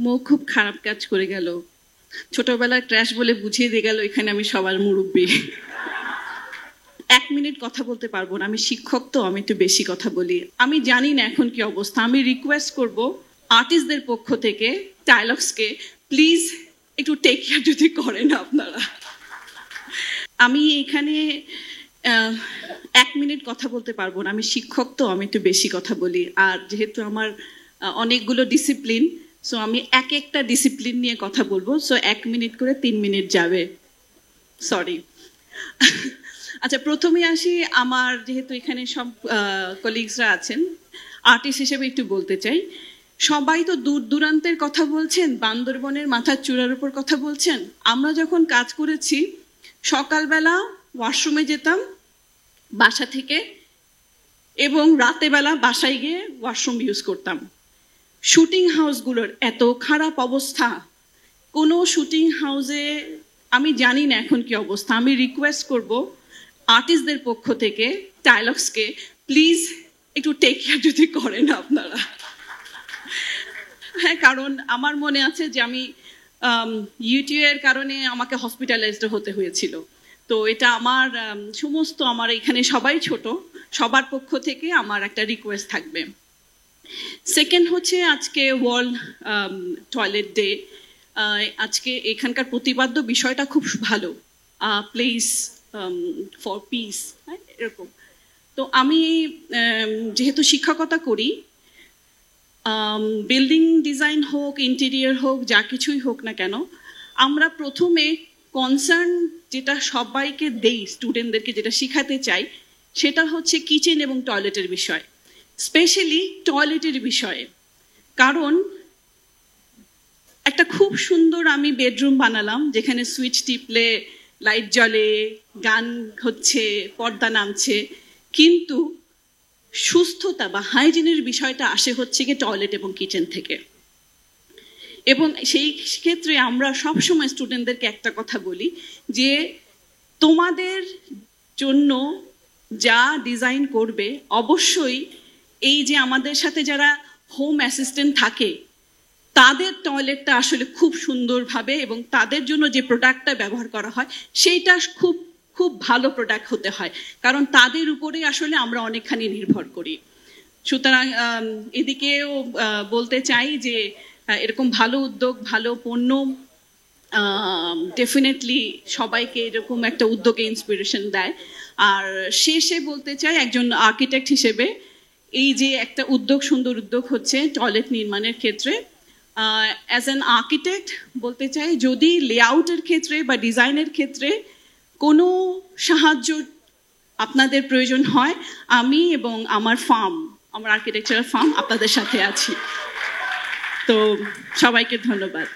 মুখ খুব খারাপ কাজ করে গেল। ছোটবেলার ক্র্যাশ বলে বুঝিয়ে দিয়ে গেল এখানে আমি সবার মুরব্বী। 1 মিনিট কথা বলতে পারবো না, আমি শিক্ষক তো, আমি একটু বেশি কথা বলি। আমি জানি না এখন কি অবস্থা। আমি রিকোয়েস্ট করব আর্টিস্টদের পক্ষ থেকে ডায়লগসকে প্লিজ একটু টেক কেয়ার যদি করেন আপনারা। আমি এখানে 1 মিনিট কথা বলতে পারবো না, আমি শিক্ষক তো, আমি একটু বেশি কথা বলি। আর যেহেতু আমার অনেকগুলো ডিসিপ্লিন, সো আমি একটা ডিসিপ্লিন নিয়ে কথা বলবো। সো 1 মিনিট করে 3 মিনিট যাবে, সরি। আচ্ছা, প্রথমে আসি, আমার যেহেতু এখানে সব কলিগসরা আছেন, আর্টিস্ট হিসেবে একটু বলতে চাই। সবাই তো দূর দূরান্তের কথা বলছেন, বান্দরবনের মাথার চূড়ার উপর কথা বলছেন। আমরা যখন কাজ করেছি সকালবেলা ওয়াশরুমে যেতাম বাসা থেকে, এবং রাতেবেলা বাসায় গিয়ে ওয়াশরুম ইউজ করতাম। শুটিং হাউসগুলোর এত খারাপ অবস্থা, কোনো শুটিং হাউসে, আমি জানি না এখন কি অবস্থা। আমি রিকোয়েস্ট করব আর্টিস্টদের পক্ষ থেকে ডায়লগসকে প্লিজ একটু টেক কেয়ার যদি করেন আপনারা। হ্যাঁ, কারণ আমার মনে আছে যে আমি ইউটিউবের কারণে আমাকে হসপিটালাইজড হতে হয়েছিল। তো এটা আমার সমস্ত, আমার এখানে সবাই ছোট, সবার পক্ষ থেকে আমার একটা রিকোয়েস্ট থাকবে। সেকেন্ড হচ্ছে, আজকে ওয়ার্ল্ড টয়লেট ডে। আজকে এখানকার প্রতিপাদ্য বিষয়টা খুব ভালো, প্লেস ফর পিস, এরকম। তো আমি যেহেতু শিক্ষকতা করি, বিল্ডিং ডিজাইন হোক, ইন্টেরিয়র হোক, যা কিছুই হোক না কেন, আমরা প্রথমে কনসার্ন যেটা সবাইকে দেই, স্টুডেন্টদেরকে যেটা শেখাতে চাই, সেটা হচ্ছে কিচেন এবং টয়লেটের বিষয়, স্পেশালি টয়লেটের বিষয়ে। কারণ একটা খুব সুন্দর আমি বেডরুম বানালাম, যেখানে সুইচ টিপলে লাইট জ্বলে, গান হচ্ছে, পর্দা নামছে, কিন্তু সুস্থতা বা হাইজিনের বিষয়টা আসে হচ্ছে গিয়ে টয়লেট এবং কিচেন থেকে। এবং সেই ক্ষেত্রে আমরা সবসময় স্টুডেন্টদেরকে একটা কথা বলি যে তোমাদের জন্য যা ডিজাইন করবে, অবশ্যই এই যে আমাদের সাথে যারা হোম অ্যাসিস্ট্যান্ট থাকে তাদের টয়লেটটা আসলে খুব সুন্দরভাবে, এবং তাদের জন্য যে প্রোডাক্টটা ব্যবহার করা হয় সেইটা খুব খুব ভালো প্রোডাক্ট হতে হয়, কারণ তাদের উপরে আসলে আমরা অনেকখানি নির্ভর করি। সুতরাং এদিকেও বলতে চাই যে এরকম ভালো উদ্যোগ, ভালো পণ্য, ডেফিনেটলি সবাইকে এরকম একটা উদ্যোগে ইন্সপিরেশন দেয়। আর শেষে বলতে চাই, একজন আর্কিটেক্ট হিসেবে এই যে একটা উদ্যোগ, সুন্দর উদ্যোগ হচ্ছে টয়লেট নির্মাণের ক্ষেত্রে, অ্যাজ অ্যান আর্কিটেক্ট বলতে চাই, যদি লেআউটের ক্ষেত্রে বা ডিজাইনের ক্ষেত্রে কোনো সাহায্য আপনাদের প্রয়োজন হয়, আমি এবং আমার ফার্ম, আমার আর্কিটেকচারাল ফার্ম আপনাদের সাথে আছি। তো সবাইকে ধন্যবাদ।